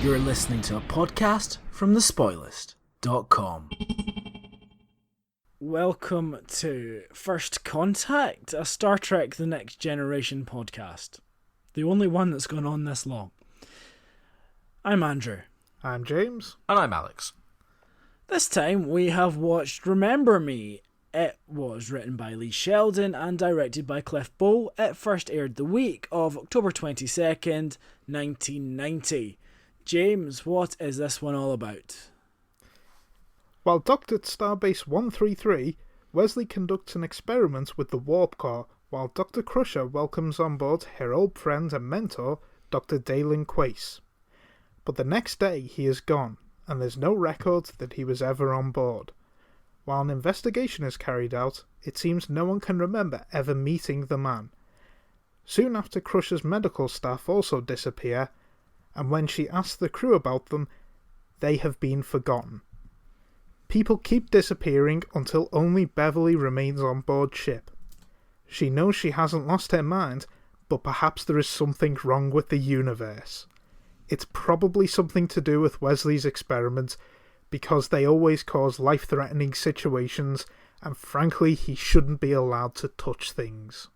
You're listening to a podcast from thespoilist.com. Welcome to First Contact, a Star Trek The Next Generation podcast. The only one that's gone on this long. I'm Andrew. I'm James. And I'm Alex. This time we have watched Remember Me. It was written by Lee Sheldon and directed by Cliff Bole. It first aired the week of October 22nd, 1990. James, what is this one all about? While docked at Starbase 133, Wesley conducts an experiment with the warp core, while Dr. Crusher welcomes on board her old friend and mentor, Dr. Dalen Quaice. But the next day he is gone, and there's no record that he was ever on board. While an investigation is carried out, it seems no one can remember ever meeting the man. Soon after, Crusher's medical staff also disappear, and when she asks the crew about them, they have been forgotten. People keep disappearing until only Beverly remains on board ship. She knows she hasn't lost her mind, but perhaps there is something wrong with the universe. It's probably something to do with Wesley's experiment, because they always cause life-threatening situations, and frankly, he shouldn't be allowed to touch things.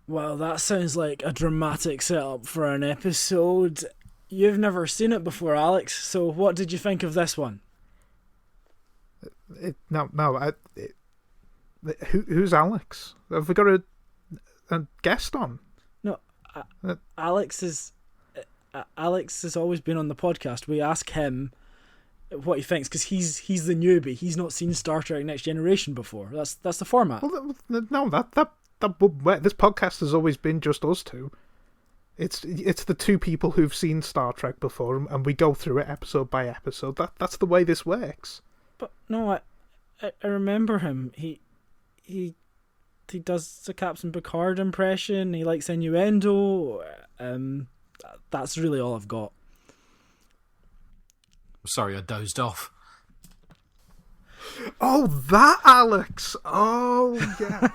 Well, that sounds like a dramatic setup for an episode. You've never seen it before, Alex, so what did you think of this one? Who's Alex? Have we got a guest on? No, Alex has always been on the podcast. We ask him what he thinks, because he's the newbie. He's not seen Star Trek Next Generation before. That's the format. Well, no, this podcast has always been just us two. It's the two people who've seen Star Trek before, and we go through it episode by episode. That's the way this works. But no, I remember him. He does the Captain Picard impression. He likes innuendo. That's really all I've got. Sorry, I dozed off. Oh, that Alex! Oh, yeah.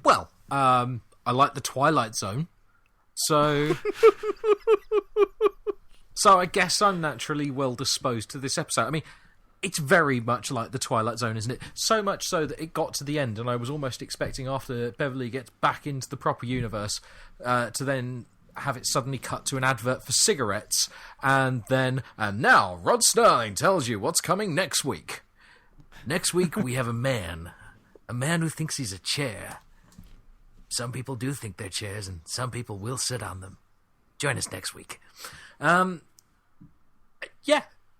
Well, I like the Twilight Zone, so I guess I'm naturally well disposed to this episode. I mean, it's very much like the Twilight Zone, isn't it? So much so that it got to the end, and I was almost expecting after Beverly gets back into the proper universe to then have it suddenly cut to an advert for cigarettes, and now Rod Sterling tells you what's coming next week. Next week we have a man who thinks he's a chair. Some people do think they're chairs, and some people will sit on them. Join us next week. Yeah,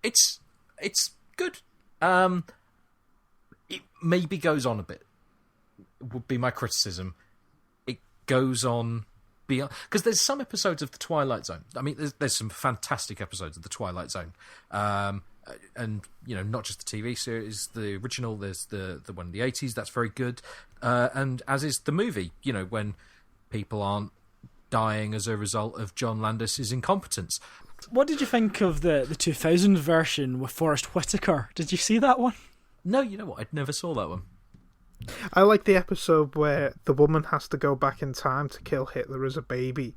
it's good. It maybe goes on a bit, would be my criticism. It goes on beyond, because there's some episodes of the Twilight Zone. I mean, there's some fantastic episodes of the Twilight Zone, and not just the TV series, the original. There's the one in the 80s that's very good, and as is the movie. When people aren't dying as a result of John Landis's incompetence. What did you think of the 2000 version with Forrest Whitaker? Did you see that one? No, you know what? I never saw that one. I like the episode where the woman has to go back in time to kill Hitler as a baby.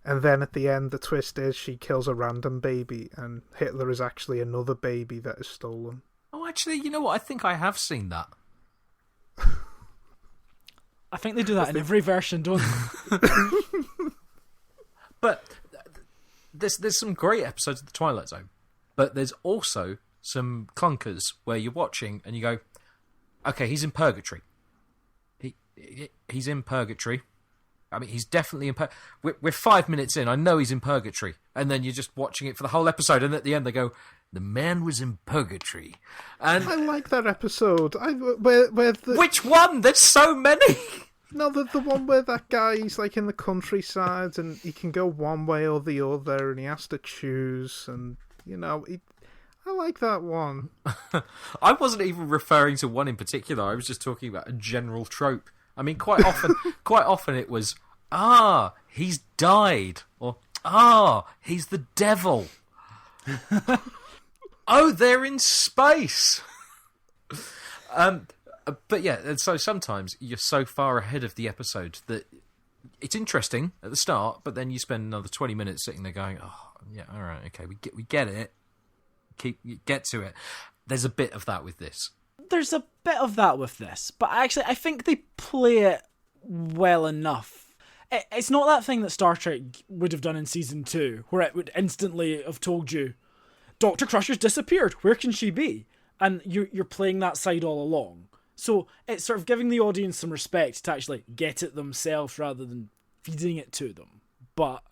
And then at the end, the twist is she kills a random baby, and Hitler is actually another baby that is stolen. Oh, actually, you know what? I think I have seen that. I think they do that in every version, don't they? But there's some great episodes of the Twilight Zone, but there's also some clunkers where you're watching and you go, okay, he's in purgatory. He's in purgatory. I mean, he's definitely in purgatory. We're 5 minutes in. I know he's in purgatory. And then you're just watching it for the whole episode. And at the end, they go, the man was in purgatory. And I like that episode. Which one? There's so many. No, the one where that guy, he's like in the countryside and he can go one way or the other and he has to choose. And, I like that one. I wasn't even referring to one in particular. I was just talking about a general trope. I mean, quite often it was, he's died, or he's the devil. Oh, they're in space. But yeah, so sometimes you're so far ahead of the episode that it's interesting at the start, but then you spend another 20 minutes sitting there going, oh, yeah, all right, okay, we get it. Get to it. There's a bit of that with this. There's a bit of that with this, but actually I think they play it well enough. It's not that thing that Star Trek would have done in season 2, where it would instantly have told you, Dr. Crusher's disappeared, where can she be? And you're playing that side all along. So it's sort of giving the audience some respect to actually get it themselves rather than feeding it to them. But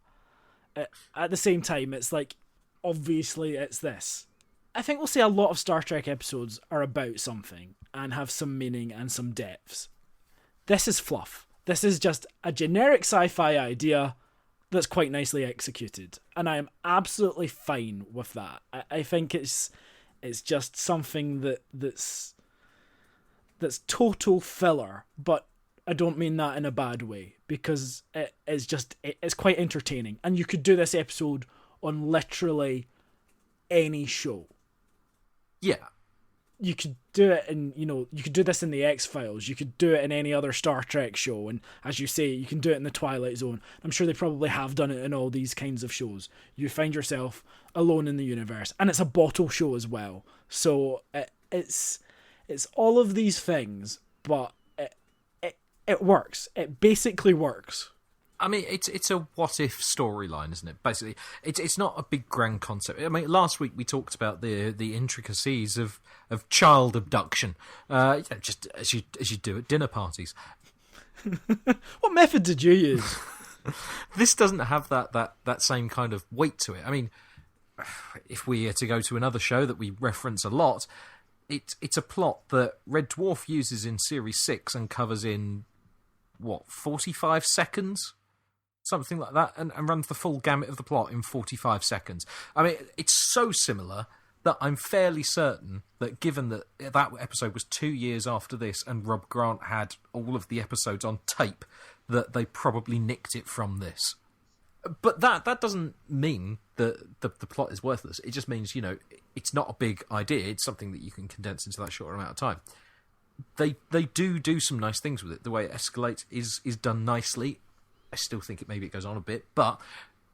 at the same time, it's like, obviously it's this. I think we'll say a lot of Star Trek episodes are about something and have some meaning and some depths. This is fluff. This is just a generic sci-fi idea that's quite nicely executed. And I am absolutely fine with that. I think it's just something that's total filler, but I don't mean that in a bad way, because it's quite entertaining. And you could do this episode on literally any show. Yeah. You could do it you could do this in the X-Files, you could do it in any other Star Trek show, and as you say, you can do it in the Twilight Zone. I'm sure they probably have done it in all these kinds of shows. You find yourself alone in the universe, and it's a bottle show as well. So it's all of these things, but it works. It basically works. I mean, it's a what-if storyline, isn't it? Basically, it's not a big grand concept. I mean, last week we talked about the intricacies of child abduction, just as you do at dinner parties. What method did you use? This doesn't have that same kind of weight to it. I mean, if we are to go to another show that we reference a lot, it's a plot that Red Dwarf uses in Series 6 and covers in, 45 seconds? Something like that, and runs the full gamut of the plot in 45 seconds. I mean, it's so similar that I'm fairly certain that given that episode was 2 years after this and Rob Grant had all of the episodes on tape, that they probably nicked it from this. But that doesn't mean that the plot is worthless. It just means, it's not a big idea. It's something that you can condense into that short amount of time. They do some nice things with it. The way it escalates is done nicely. I still think maybe it goes on a bit, but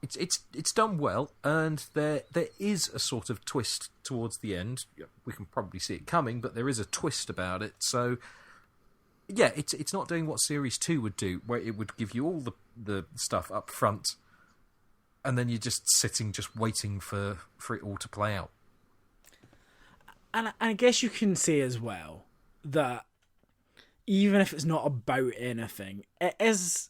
it's done well, and there is a sort of twist towards the end. We can probably see it coming, but there is a twist about it. So, yeah, it's not doing what Series 2 would do, where it would give you all the stuff up front, and then you're just sitting, just waiting for it all to play out. And I guess you can say as well that even if it's not about anything, it is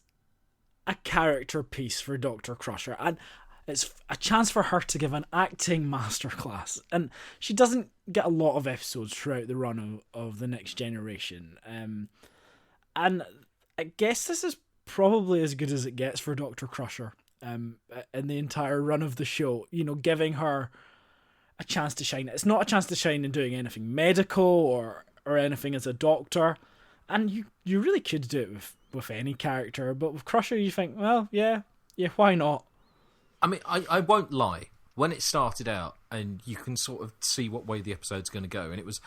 a character piece for Dr. Crusher, and it's a chance for her to give an acting masterclass. And she doesn't get a lot of episodes throughout the run of The Next Generation. And I guess this is probably as good as it gets for Dr. Crusher in the entire run of the show, giving her a chance to shine. It's not a chance to shine in doing anything medical or anything as a doctor, and you really could do it with any character, but with Crusher you think, well, yeah, why not? I mean, I won't lie. When it started out, and you can sort of see what way the episode's going to go, and it was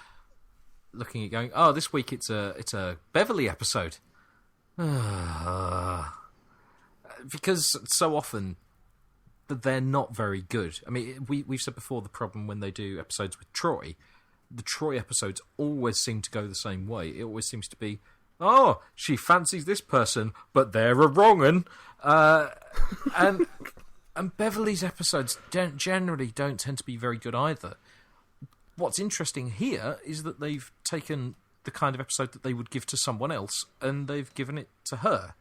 looking at going, oh, this week it's a Beverly episode. Because so often they're not very good. I mean, we've said before the problem when they do episodes with Troy. The Troy episodes always seem to go the same way. It always seems to be, oh, she fancies this person, but they're a wrong-un. And Beverly's episodes generally don't tend to be very good either. What's interesting here is that they've taken the kind of episode that they would give to someone else, and they've given it to her,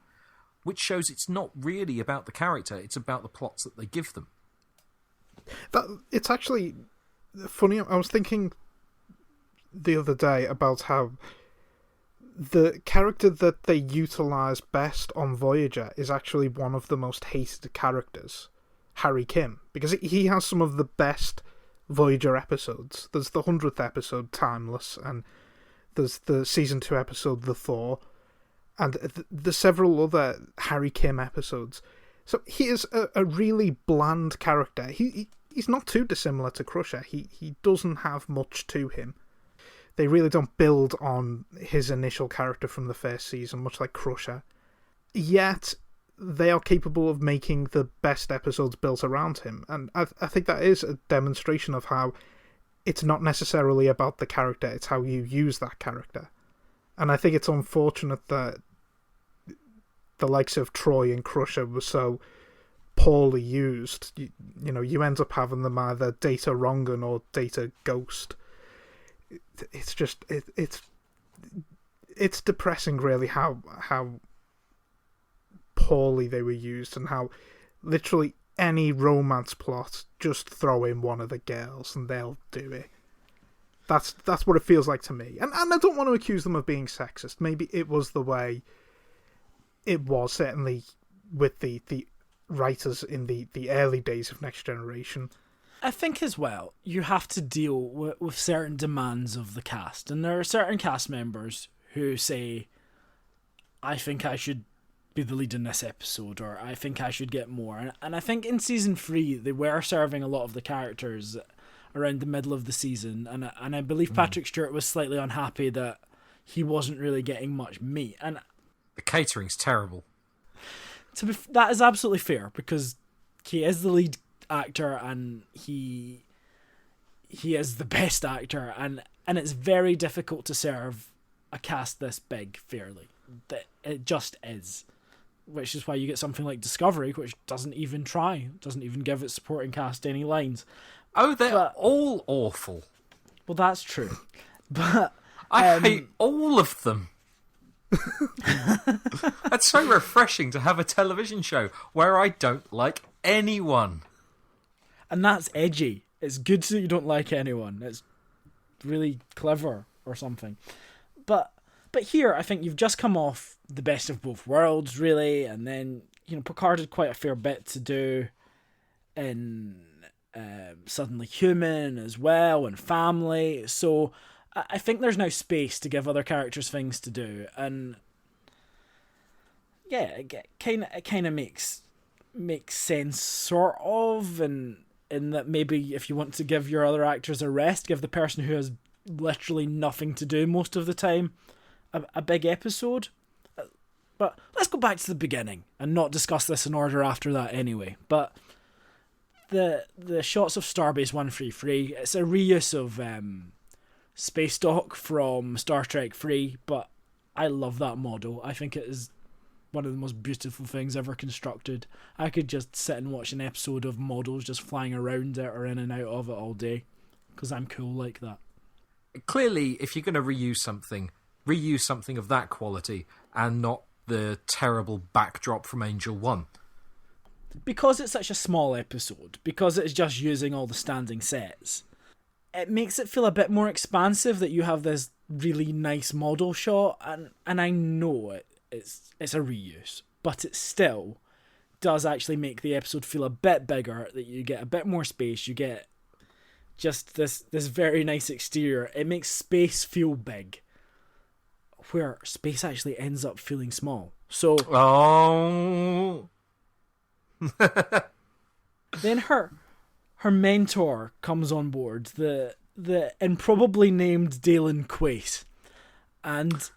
which shows it's not really about the character, it's about the plots that they give them. It's actually funny. I was thinking the other day about how the character that they utilise best on Voyager is actually one of the most hated characters, Harry Kim, because he has some of the best Voyager episodes. There's the 100th episode, Timeless, and there's the season 2 episode, The Thaw, and the several other Harry Kim episodes. So he is a really bland character. He's not too dissimilar to Crusher. He doesn't have much to him. They really don't build on his initial character from the first season, much like Crusher. Yet, they are capable of making the best episodes built around him. And I think that is a demonstration of how it's not necessarily about the character, it's how you use that character. And I think it's unfortunate that the likes of Troy and Crusher were so poorly used. You end up having them either data Rongan or data Ghost. It's just it's depressing, really, how poorly they were used, and how literally any romance plot, just throw in one of the girls and they'll do it. That's what it feels like to me. And I don't want to accuse them of being sexist. Maybe it was the way it was, certainly with the writers in the early days of Next Generation. I think as well, you have to deal with certain demands of the cast. And there are certain cast members who say, I think I should be the lead in this episode, or I think I should get more. And I think in season 3, they were serving a lot of the characters around the middle of the season. And I believe Patrick Stewart was slightly unhappy that he wasn't really getting much meat. And the catering's terrible. That is absolutely fair, because he is the lead actor and he is the best actor, and it's very difficult to serve a cast this big fairly. It just is, which is why you get something like Discovery, which doesn't even give its supporting cast any lines. Oh, they're all awful. Well, that's true, but I hate all of them. That's so refreshing to have a television show where I don't like anyone. And that's edgy. It's good that you don't like anyone. It's really clever or something. But here, I think you've just come off the best of both worlds, really, and then Picard had quite a fair bit to do in Suddenly Human as well, and Family. So I think there's now space to give other characters things to do, and yeah, it kind of makes sense, sort of, and in that maybe if you want to give your other actors a rest, give the person who has literally nothing to do most of the time a big episode. But let's go back to the beginning and not discuss this in order after that anyway. But the shots of Starbase 133, it's a reuse of space dock from Star Trek 3, but I love that model. I think it is one of the most beautiful things ever constructed. I could just sit and watch an episode of models just flying around it or in and out of it all day, because I'm cool like that. Clearly, if you're going to reuse something of that quality and not the terrible backdrop from Angel 1. Because it's such a small episode, because it's just using all the standing sets, it makes it feel a bit more expansive that you have this really nice model shot, and I know it's a reuse, but it still does actually make the episode feel a bit bigger, that you get a bit more space, you get just this very nice exterior. It makes space feel big, where space actually ends up feeling small. So then her mentor comes on board, the improbably named Dalen Quaice, and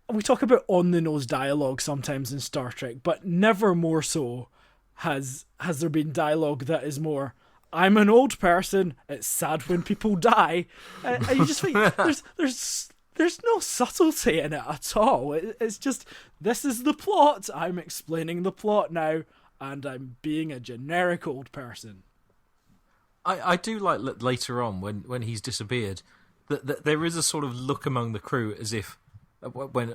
we talk about on-the-nose dialogue sometimes in Star Trek, but never more so has there been dialogue that is more, I'm an old person, it's sad when people die, and you just think there's no subtlety in it at all. It's just, this is the plot, I'm explaining the plot now, and I'm being a generic old person. I do like later on when he's disappeared that there is a sort of look among the crew as if when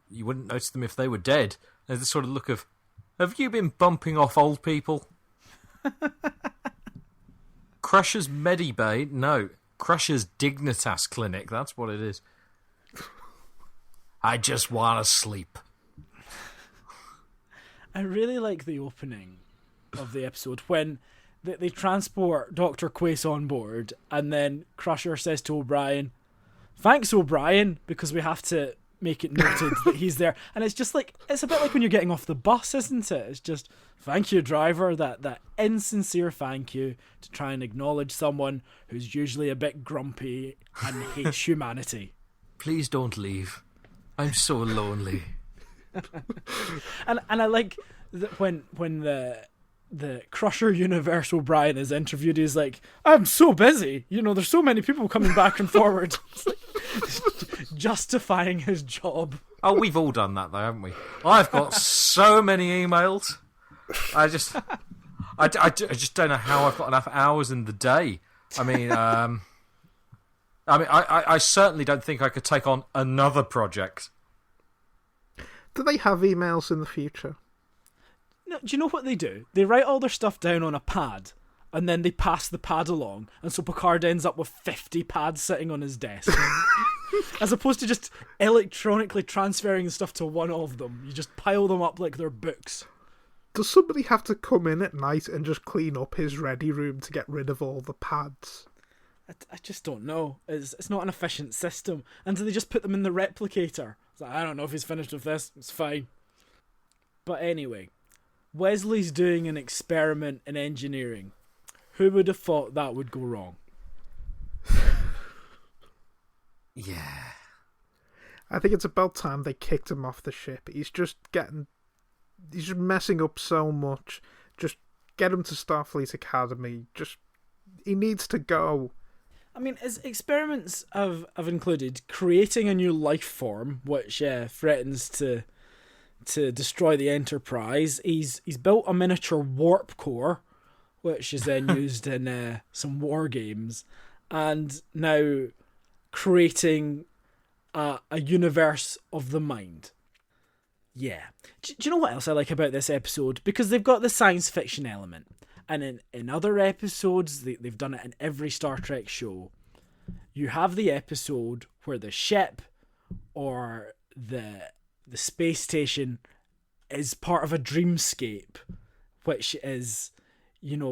you wouldn't notice them if they were dead. There's this sort of look of, have you been bumping off old people? Crusher's Medibay? No, Crusher's Dignitas Clinic. That's what it is. I just want to sleep. I really like the opening of the episode when they transport Dr. Quaice on board, and then Crusher says to O'Brien, thanks, O'Brien, because we have to make it noted that he's there. And it's just like, it's a bit like when you're getting off the bus, isn't it? It's just, thank you, driver, that insincere thank you to try and acknowledge someone who's usually a bit grumpy and hates humanity. Please don't leave. I'm so lonely. And I like when the Crusher Universe O'Brien is interviewed, he's like, I'm so busy. There's so many people coming back and forward. Justifying his job. Oh, we've all done that though, haven't we? I've got so many emails. I just don't know how I've got enough hours in the day. I certainly don't think I could take on another project. Do they have emails in the future? No, do you know what they do? They write all their stuff down on a pad, and then they pass the pad along, and so Picard ends up with 50 pads sitting on his desk. As opposed to just electronically transferring the stuff to one of them. You just pile them up like they're books. Does somebody have to come in at night and just clean up his ready room to get rid of all the pads? I just don't know. It's not an efficient system. And do they just put them in the replicator? It's like, I don't know if he's finished with this. It's fine. But anyway, Wesley's doing an experiment in engineering. Who would have thought that would go wrong? Yeah. I think it's about time they kicked him off the ship. He's just messing up so much. Just get him to Starfleet Academy. He needs to go. I mean, his experiments have included creating a new life form, which threatens to destroy the Enterprise. He's built a miniature warp core, which is then used in some war games, and now creating a universe of the mind. Yeah. Do you know what else I like about this episode? Because they've got the science fiction element. And in other episodes, they've done it in every Star Trek show. You have the episode where the ship or the space station is part of a dreamscape, which is,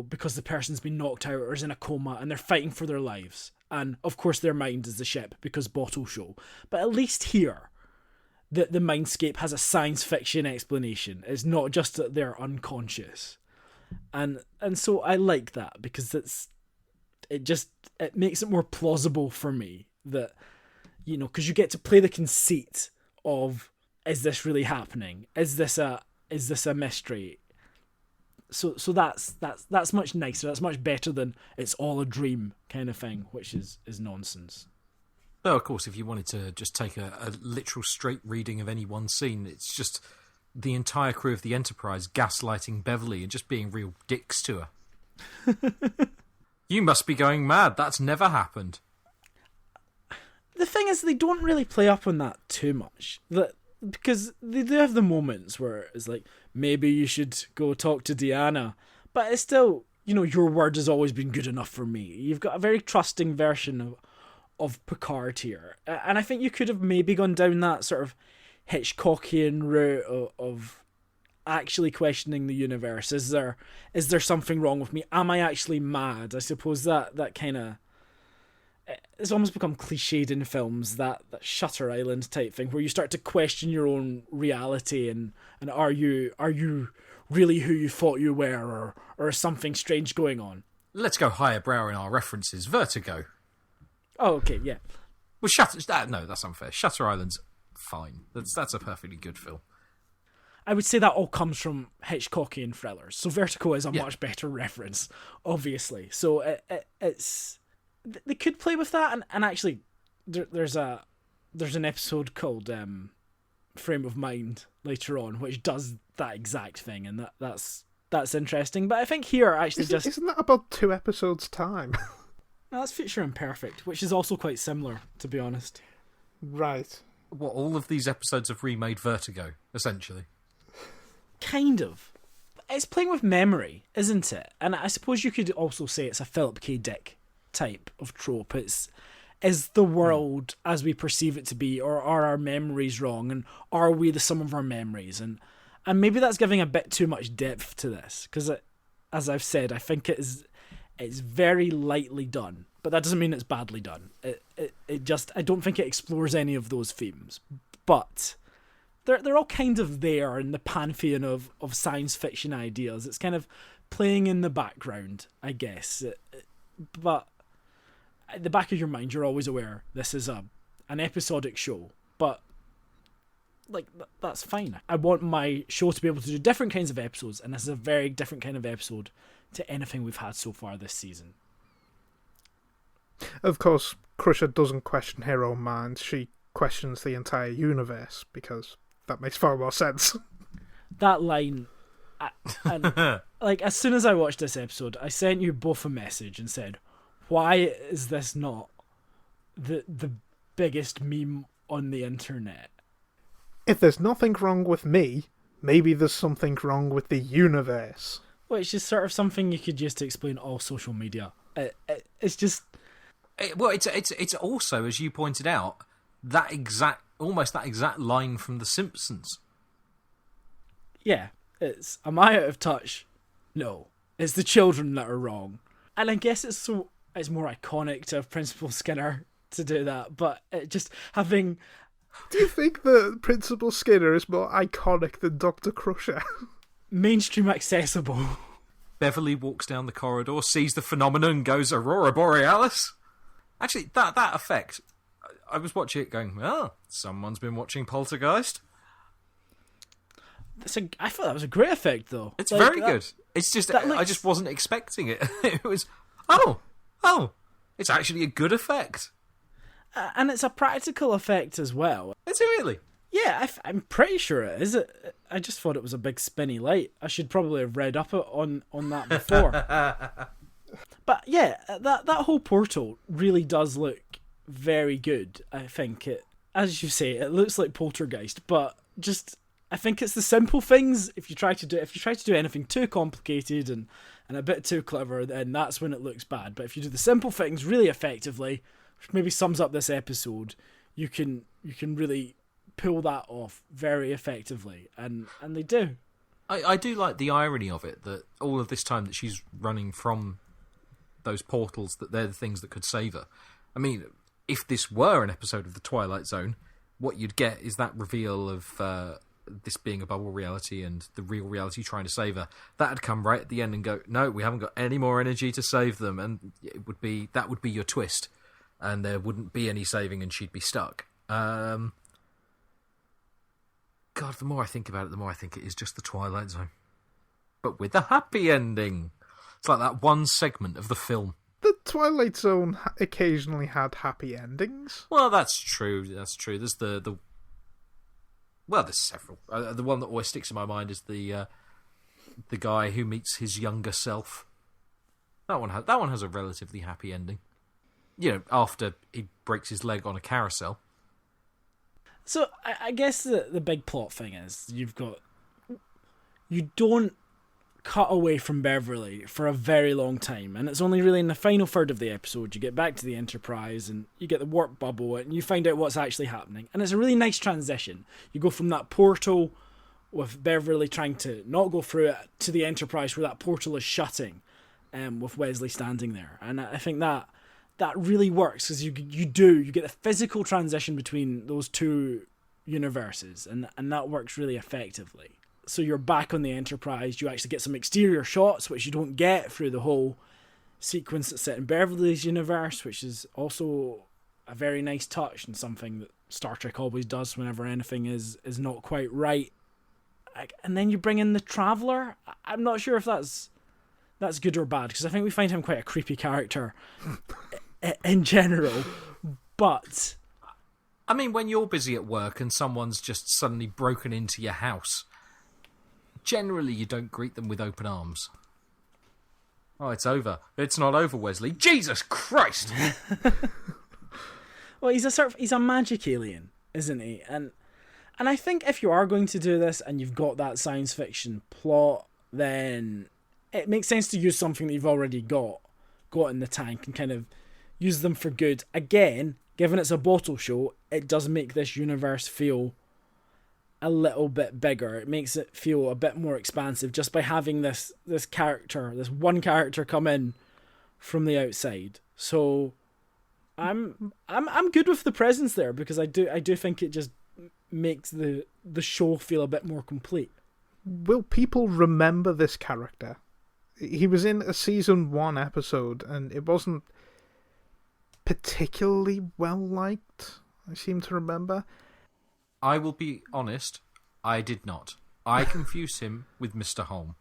because the person's been knocked out or is in a coma and they're fighting for their lives. And, of course, their mind is the ship because bottle show. But at least here, the mindscape has a science fiction explanation. It's not just that they're unconscious. And so I like that because it makes it more plausible for me that, because you get to play the conceit of, is this really happening? Is this a mystery? So that's much nicer. That's much better than it's all a dream kind of thing, which is nonsense. No, of course, if you wanted to just take a literal straight reading of any one scene, it's just the entire crew of the Enterprise gaslighting Beverly and just being real dicks to her. You must be going mad. That's never happened. The thing is, they don't really play up on that too much. Because they do have the moments where it's like, maybe you should go talk to Deanna. But it's still, your word has always been good enough for me. You've got a very trusting version of Picard here. And I think you could have maybe gone down that sort of Hitchcockian route of actually questioning the universe. Is there something wrong with me? Am I actually mad? I suppose that kind of, it's almost become cliched in films, that Shutter Island type thing where you start to question your own reality and are you really who you thought you were, or is something strange going on? Let's go higher brow in our references. Vertigo. Oh, okay, yeah. Well, no, that's unfair. Shutter Island's fine. That's a perfectly good film. I would say that all comes from Hitchcockian thrillers. So Vertigo is a much better reference, obviously. So it's they could play with that, and actually there's an episode called Frame of Mind later on which does that exact thing, and that's interesting. But I think here actually isn't that about 2 episodes time? No, that's Future Imperfect, which is also quite similar, to be honest. Right. What, all of these episodes have remade Vertigo, essentially? Kind of. It's playing with memory, isn't it? And I suppose you could also say it's a Philip K. Dick type of trope. Is the world as we perceive it to be, or are our memories wrong, and are we the sum of our memories? And maybe that's giving a bit too much depth to this, because as I've said, I think it's very lightly done, but that doesn't mean it's badly done. It just, I don't think it explores any of those themes, but they're all kind of there in the pantheon of science fiction ideas. It's kind of playing in the background, I guess. But at the back of your mind, you're always aware this is an episodic show. But that's fine. I want my show to be able to do different kinds of episodes, and this is a very different kind of episode to anything we've had so far this season. Of course, Crusher doesn't question her own mind. She questions the entire universe, because that makes far more sense. That line, and like, as soon as I watched this episode, I sent you both a message and said, why is this not the biggest meme on the internet? If there's nothing wrong with me, maybe there's something wrong with the universe. Which is sort of something you could use to explain all social media. It's just... It's also, as you pointed out, almost that exact line from The Simpsons. Yeah, it's, am I out of touch? No. It's the children that are wrong. And I guess it's more iconic to have Principal Skinner to do that, but it just having... Do you think that Principal Skinner is more iconic than Dr. Crusher? Mainstream accessible. Beverly walks down the corridor, sees the phenomenon, and goes, Aurora Borealis? Actually, that effect, I was watching it going, someone's been watching Poltergeist. I thought that was a great effect, though. It's very good. It's just, I just wasn't expecting it. It was, it's actually a good effect. And it's a practical effect as well. Is it really? Yeah, I'm pretty sure it is. I just thought it was a big spinny light. I should probably have read up on that before. But yeah, that whole portal really does look very good. I think it, as you say, it looks like Poltergeist, but just I think it's the simple things. If you try to do anything too complicated and a bit too clever, then that's when it looks bad. But if you do the simple things really effectively, which maybe sums up this episode, you can really pull that off very effectively, and they do. I do like the irony of it, that all of this time that she's running from those portals, that they're the things that could save her. I mean, if this were an episode of The Twilight Zone, what you'd get is that reveal of this being a bubble reality and the real reality trying to save her. That'd come right at the end and go, no, we haven't got any more energy to save them, and that would be your twist, and there wouldn't be any saving and she'd be stuck. God, the more I think about it, the more I think it is just The Twilight Zone. But with a happy ending. It's like that one segment of the film. The Twilight Zone occasionally had happy endings. Well, that's true. There's there's several. The one that always sticks in my mind is the guy who meets his younger self. That one has a relatively happy ending. You know, after he breaks his leg on a carousel. So I guess the big plot thing is you don't cut away from Beverly for a very long time, and it's only really in the final third of the episode you get back to the Enterprise and you get the warp bubble and you find out what's actually happening, and it's a really nice transition. You go from that portal with Beverly trying to not go through it to the Enterprise where that portal is shutting, with Wesley standing there, and I think that really works because you get a physical transition between those two universes, and that works really effectively. So you're back on the Enterprise, you actually get some exterior shots, which you don't get through the whole sequence that's set in Beverly's universe, which is also a very nice touch and something that Star Trek always does whenever anything is not quite right. And then you bring in the Traveller. I'm not sure if that's good or bad, because I think we find him quite a creepy character in general, but... I mean, when you're busy at work and someone's just suddenly broken into your house, generally you don't greet them with open arms. Oh, it's over. It's not over, Wesley. Jesus Christ! Well, he's a magic alien, isn't he? And I think if you are going to do this and you've got that science fiction plot, then it makes sense to use something that you've already got in the tank and kind of use them for good. Again, given it's a bottle show, it does make this universe feel a little bit bigger. It makes it feel a bit more expansive just by having this one character come in from the outside. So I'm good with the presence there, because I do think it just makes the show feel a bit more complete. Will people remember this character? He was in a season 1 episode and it wasn't particularly well liked, I seem to remember. I will be honest, I did not. I confused him with Mr. Holm.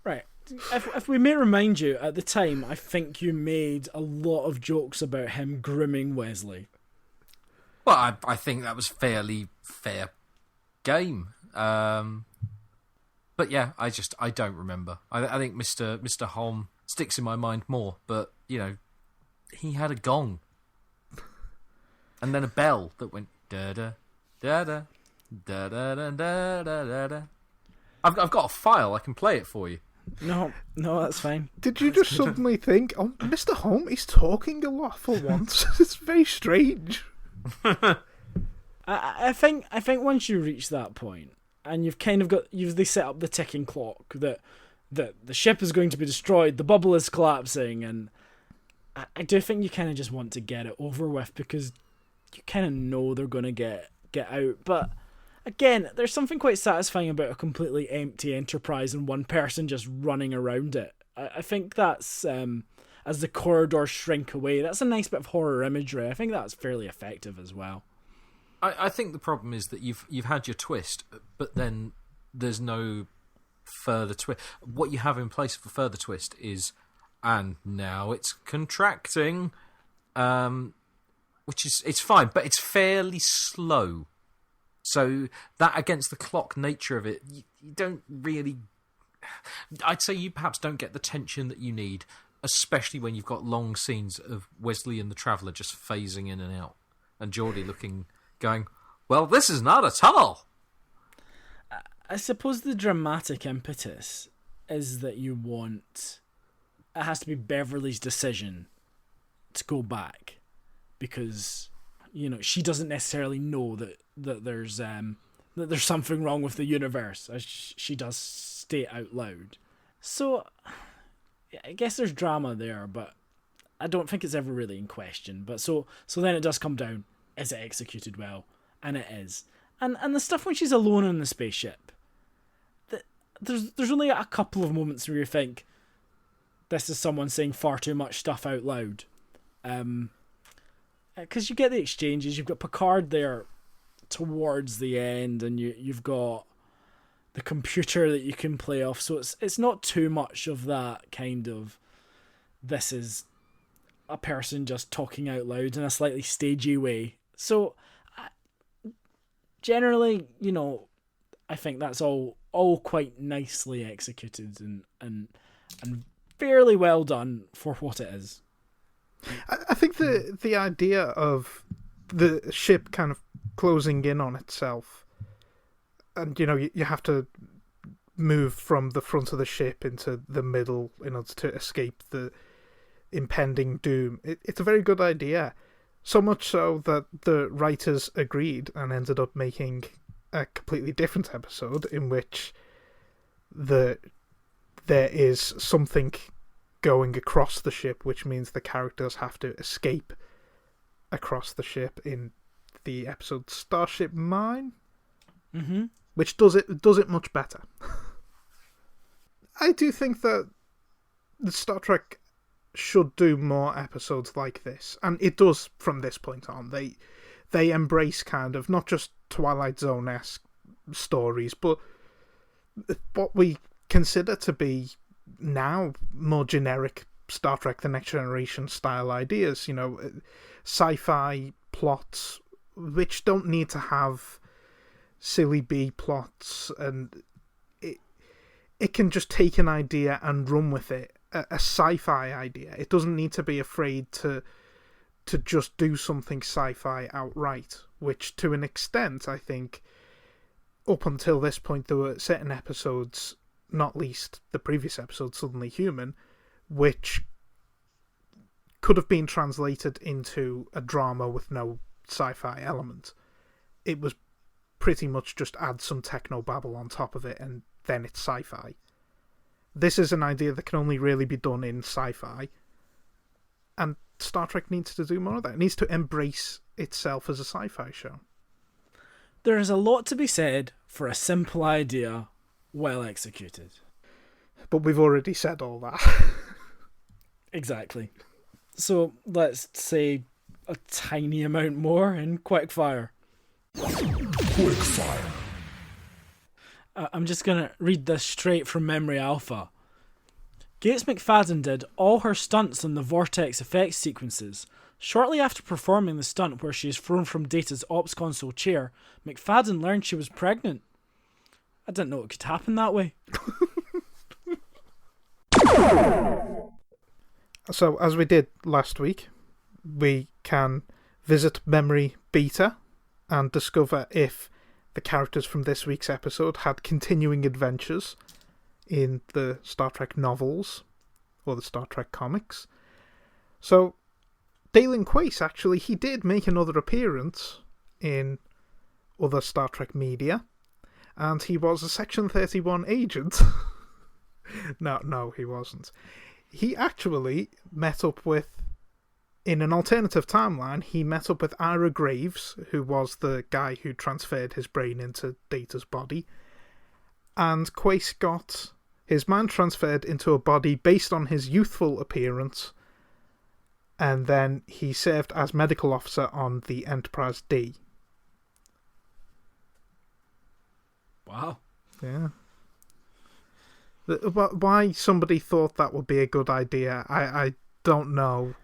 Right. If we may remind you, at the time, I think you made a lot of jokes about him grooming Wesley. Well, I think that was fairly fair game. But yeah, I don't remember. I think Mr. Holm sticks in my mind more, but, he had a gong. And then a bell that went da-da, da-da, da-da, da-da, da-da. I've got a file, I can play it for you. No, that's fine. Did you just suddenly think, oh, Mr. Holm, he's talking a lot for once? It's very strange. I think once you reach that point, and you've kind of they set up the ticking clock that the ship is going to be destroyed, the bubble is collapsing, and I do think you kind of just want to get it over with because you kind of know they're going to get out. But again, there's something quite satisfying about a completely empty Enterprise and one person just running around it. I think that's, as the corridors shrink away, that's a nice bit of horror imagery. I think that's fairly effective as well. I think the problem is that you've had your twist, but then there's no further twist. What you have in place for further twist is, and now it's contracting, which is it's fine, but it's fairly slow. So that against the clock nature of it, you don't really... I'd say you perhaps don't get the tension that you need, especially when you've got long scenes of Wesley and the Traveller just phasing in and out, and Geordie going, well, this is not a tunnel. I suppose the dramatic impetus is that you want... It has to be Beverly's decision to go back because, she doesn't necessarily know that there's something wrong with the universe, as she does state out loud. So, I guess there's drama there, but I don't think it's ever really in question. But so then it does come down, is it executed well? And it is. And the stuff when she's alone in the spaceship, there's only a couple of moments where you think, this is someone saying far too much stuff out loud. Because you get the exchanges, you've got Picard there towards the end, and you've got the computer that you can play off, so it's not too much of that kind of, this is a person just talking out loud in a slightly stagey way. So generally, I think that's all quite nicely executed and fairly well done for what it is. I think the idea of the ship kind of closing in on itself, and you have to move from the front of the ship into the middle in order to escape the impending doom. It's a very good idea, so much so that the writers agreed and ended up making a completely different episode in which there is something going across the ship, which means the characters have to escape across the ship in the episode Starship Mine, which does it much better. I do think that the Star Trek should do more episodes like this, and it does from this point on. They embrace kind of not just Twilight Zone-esque stories, but what we consider to be now more generic Star Trek The Next Generation style ideas, sci-fi plots which don't need to have silly B plots, and it can just take an idea and run with it, a sci-fi idea. It doesn't need to be afraid to just do something sci-fi outright, which to an extent, I think, up until this point, there were certain episodes, not least the previous episode, Suddenly Human, which could have been translated into a drama with no sci-fi element. It was pretty much just add some technobabble on top of it and then it's sci-fi. This is an idea that can only really be done in sci-fi, and Star Trek needs to do more of that. It needs to embrace itself as a sci-fi show. There is a lot to be said for a simple idea well executed. But we've already said all that. Exactly. So let's say a tiny amount more in Quickfire. Quickfire. I'm just going to read this straight from Memory Alpha. Gates McFadden did all her stunts on the Vortex effects sequences. Shortly after performing the stunt where she is thrown from Data's ops console chair, McFadden learned she was pregnant. I didn't know it could happen that way. So, as we did last week, we can visit Memory Beta and discover if the characters from this week's episode had continuing adventures in the Star Trek novels or the Star Trek comics. So, Dalen Quaice, actually, he did make another appearance in other Star Trek media, and he was a Section 31 agent. No, he wasn't. He actually met up with, in an alternative timeline, he met up with Ira Graves, who was the guy who transferred his brain into Data's body, and Quaice got his mind transferred into a body based on his youthful appearance, and then he served as medical officer on the Enterprise D. Wow. Yeah. Why somebody thought that would be a good idea, I don't know.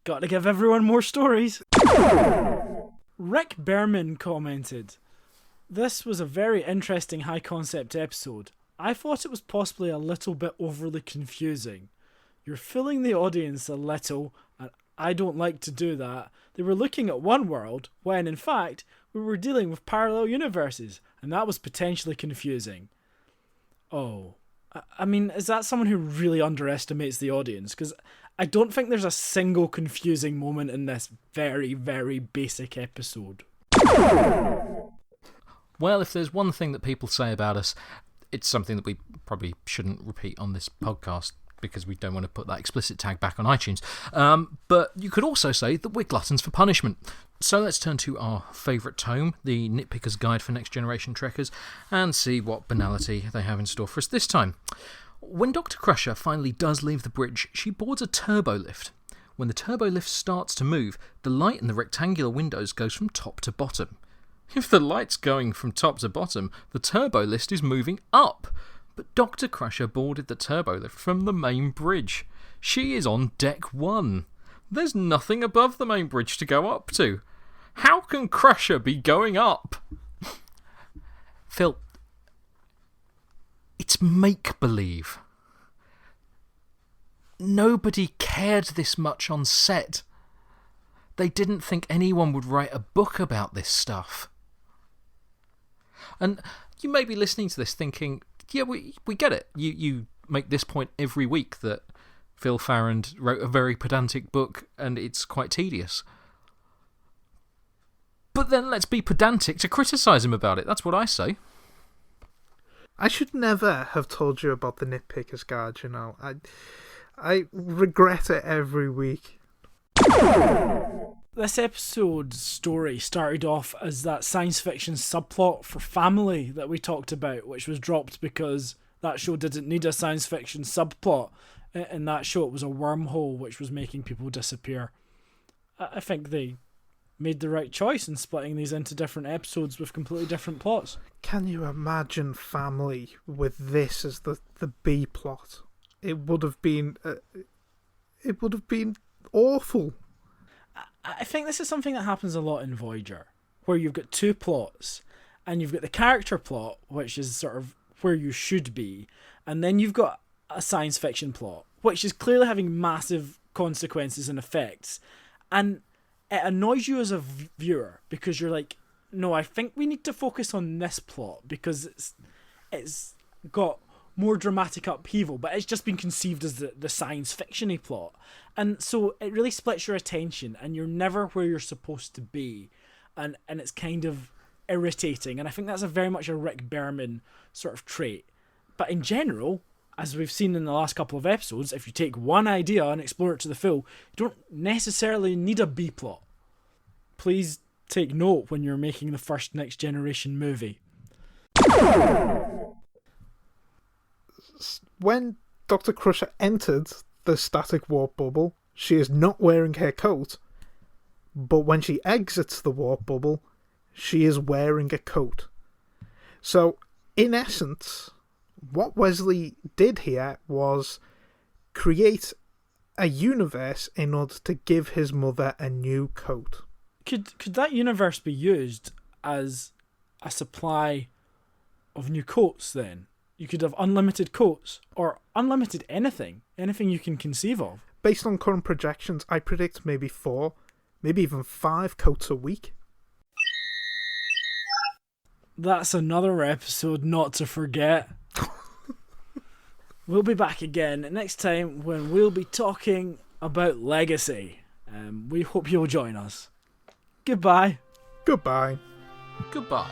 Got to give everyone more stories. Rick Berman commented, "This was a very interesting high concept episode. I thought it was possibly a little bit overly confusing. You're fooling the audience a little, and I don't like to do that. They were looking at one world, when in fact, we were dealing with parallel universes, and that was potentially confusing." Oh. I mean, is that someone who really underestimates the audience? Because I don't think there's a single confusing moment in this very, very basic episode. Well, if there's one thing that people say about us, it's something that we probably shouldn't repeat on this podcast because we don't want to put that explicit tag back on iTunes. But you could also say that we're gluttons for punishment. So let's turn to our favourite tome, the Nitpicker's Guide for Next Generation Trekkers, and see what banality they have in store for us this time. When Dr. Crusher finally does leave the bridge, she boards a turbo lift. When the turbo lift starts to move, the light in the rectangular windows goes from top to bottom. If the light's going from top to bottom, the turbo lift is moving up. But Dr. Crusher boarded the turbo lift from the main bridge. She is on deck 1. There's nothing above the main bridge to go up to. How can Crusher be going up? Phil, it's make-believe. Nobody cared this much on set. They didn't think anyone would write a book about this stuff. And you may be listening to this thinking, yeah, we get it. You make this point every week that Phil Farrand wrote a very pedantic book and it's quite tedious. But then let's be pedantic to criticise him about it. That's what I say. I should never have told you about the Nitpicker's Guide, you know. I regret it every week. This episode's story started off as that science fiction subplot for Family that we talked about, which was dropped because that show didn't need a science fiction subplot. In that show, it was a wormhole which was making people disappear. I think they made the right choice in splitting these into different episodes with completely different plots. Can you imagine Family with this as the B plot? It would have been awful. I think this is something that happens a lot in Voyager, where you've got two plots, and you've got the character plot, which is sort of where you should be, and then you've got a science fiction plot, which is clearly having massive consequences and effects, and it annoys you as a viewer, because you're like, no, I think we need to focus on this plot, because it's got more dramatic upheaval, but it's just been conceived as the science fiction-y plot. And so it really splits your attention, and you're never where you're supposed to be. And it's kind of irritating. And I think that's a very much a Rick Berman sort of trait. But in general, as we've seen in the last couple of episodes, if you take one idea and explore it to the full, you don't necessarily need a B-plot. Please take note when you're making the first Next Generation movie. When Dr. Crusher entered the static warp bubble, she is not wearing her coat, but when she exits the warp bubble, she is wearing a coat. So, in essence, what Wesley did here was create a universe in order to give his mother a new coat. Could that universe be used as a supply of new coats then? You could have unlimited coats, or unlimited anything you can conceive of. Based on current projections, I predict maybe 4, maybe even 5 coats a week. That's another episode not to forget. We'll be back again next time when we'll be talking about Legacy. We hope you'll join us. Goodbye. Goodbye. Goodbye.